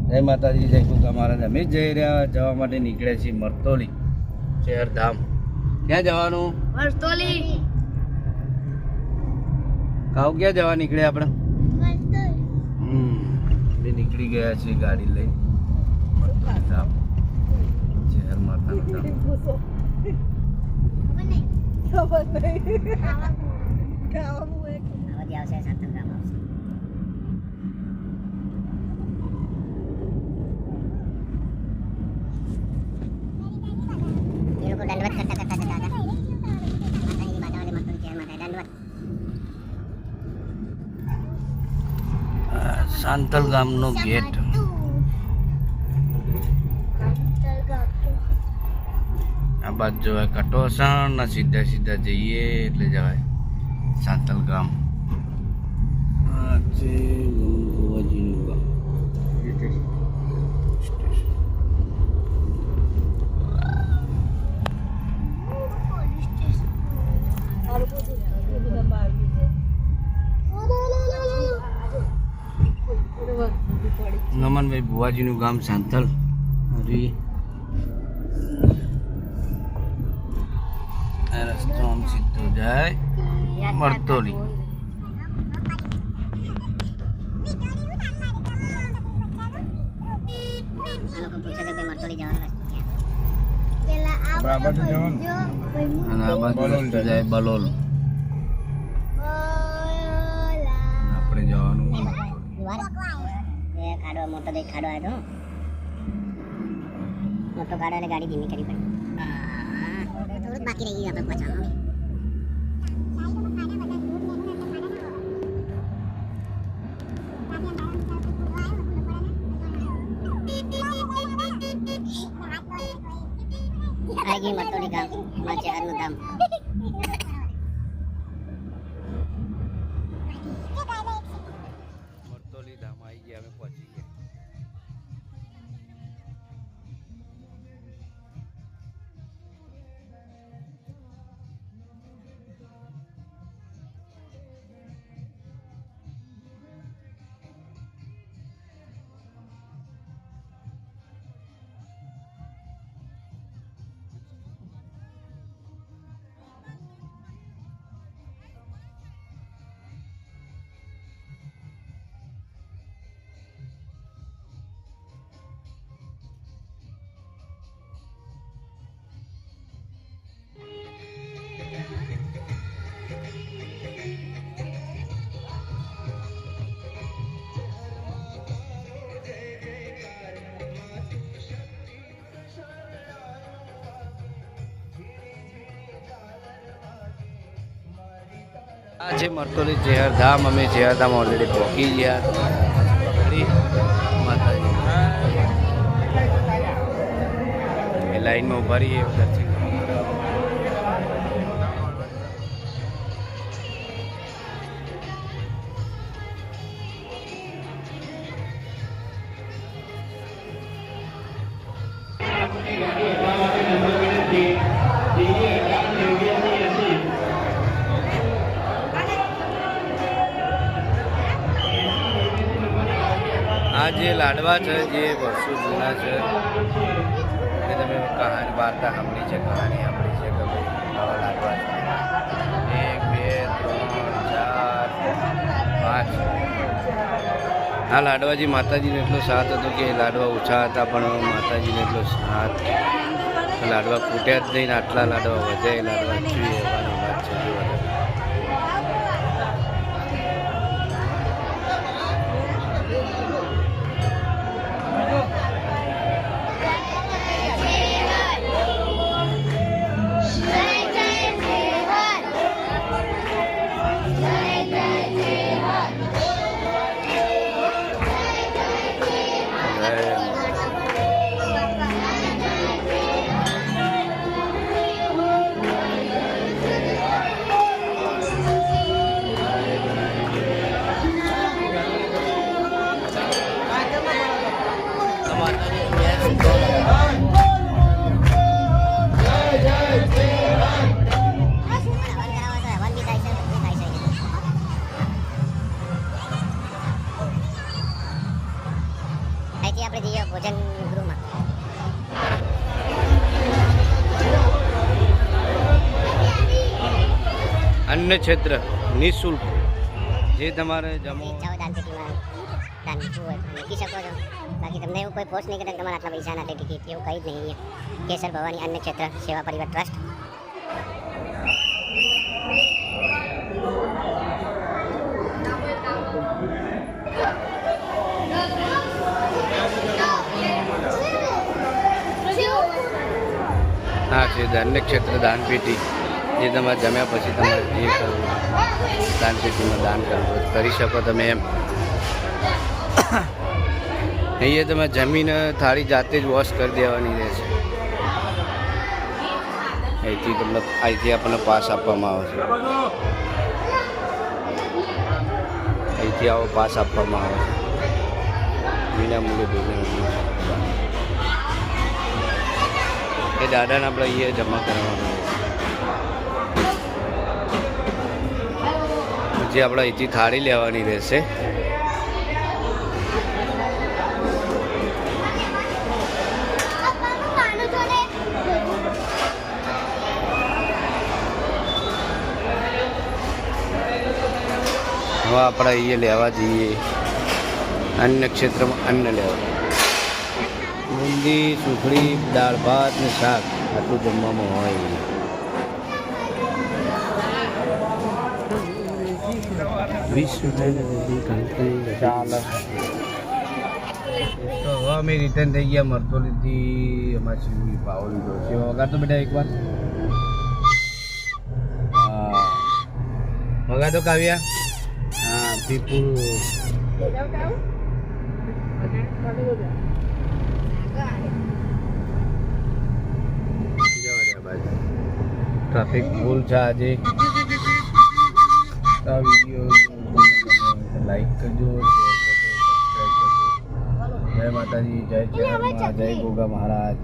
જય માતાજી, જય ગોગા મહારાજ. અમે જવા માટે નીકળ્યા છીએ મરતોલી શહેરધામ. ક્યાં જવાનું? મરતોલી. કાઉ ક્યાં જવા નીકળ્યા આપણે? બે નીકળી ગયા છીએ ગાડી લઈ મરતોલી ધામ, શહેર માતાનું ધામ. સાંતલ ગામનો ગેટ. આ બાજુ જવાય કટોસણ ના સીધા સીધા જઈએ એટલે જવાય સાંતલ ગામ. આ છે ગોવાજીનું ગામ. નમનભાઈ ભુવાજીનું ગામ સાંથલ. હરી આ રસ્તો આમ સીધો જાય મરતોલી. બરાબર જવાનું અને આ બાજુ જાય બલોલ. આપણે જવાનું ખાડો મોટો દેખ ખાડો આવ્યો મોટો ખાડો એટલે ગાડી ધીમી કરી પડી. થોડુંક બાકી રહી ગયું આપણે પહોંચવાનું. આવી ગઈ મરતોલી ગામ, મારા શહેરનું ધામ. મરતોલી ધામ આવી ગયા, અમે પહોંચી ગયા. આ છે મરતોલી શહેરધામ. અમે શહેરધામ ઓલરેડી પહોંચી ગયા. માતાજી એ લાઈનમાં ઉભા રહીએ દર્શન. આ જે લાડવા છે જે વર્ષો જૂના છે, એ તમે કહાની વાર્તા સાંભળી છે, કહાની સાંભળી છે કે ભાઈ આવા લાડવા છે. 1 2 3 4 5. આ લાડવાજી માતાજીને એટલો સાથ હતો કે લાડવા ઓછા હતા પણ માતાજીને એટલો સાથ, લાડવા ફૂટ્યા જ નહીં, આટલા લાડવા વધે, લાડવા જોઈએ એવાની વાત છે. અહીંયાથી આપણે જઈએ ભોજન ગૃહમાં. અન્ન ક્ષેત્ર નિઃશુલ્ક જે તમારે જમો ઈચ્છા હોય દાનપેટીમાં દાન મૂકવું હોય તો મૂકી શકો છો. બાકી તમને એવું કોઈ ફોર્સ નહીં કરે કે તમારા આટલા પૈસા નથી ટિકિટ એવું કંઈ જ નહીં અહીંયા. કેસર ભવાની અન્ન ક્ષેત્ર સેવા પરિવાર ટ્રસ્ટ. હા છે અન્ન ક્ષેત્ર દાનપેટી જે તમારે જમ્યા પછી તમારે જે કરવું દાનપેટીમાં દાન કરવું હોય તો કરી શકો તમે એમ. અહીંયા તમે જમીને થાળી જાતે જ વોશ કરી દેવાની રહેશે. અહીંથી આપણને પાસ આપવામાં આવે છે. અહીંથી આવો પાસ આપવામાં આવે છે વિનામૂલ્યે ભોજન. એ દાદાને આપણે અહીંયા જમા કરવાનું પછી આપણે અહીંથી થાળી લેવાની રહેશે. હવે આપણે અહીંયા લેવા જઈએ અન્ન ક્ષેત્રમાં અન્ન લેવા. બુંદી સુખડી દાળ ભાત ને શાક આટલું જમવામાં હોય. ચાલો તો હવે અમે રિટર્ન થઈ ગયા મરતોલીથી. અમારે શિવજી પાવો લીધો છે. વગા તો બેટા એકવાર વગા તો કાવ્યા. હા પીપુર ટ્રાફિક ફૂલ છે આજે. આ વિડીયો લાઈક કરજો, શેર કરજો, સબસ્ક્રાઈબ કરજો. જય માતાજી, જય જય ગોગા મહારાજ.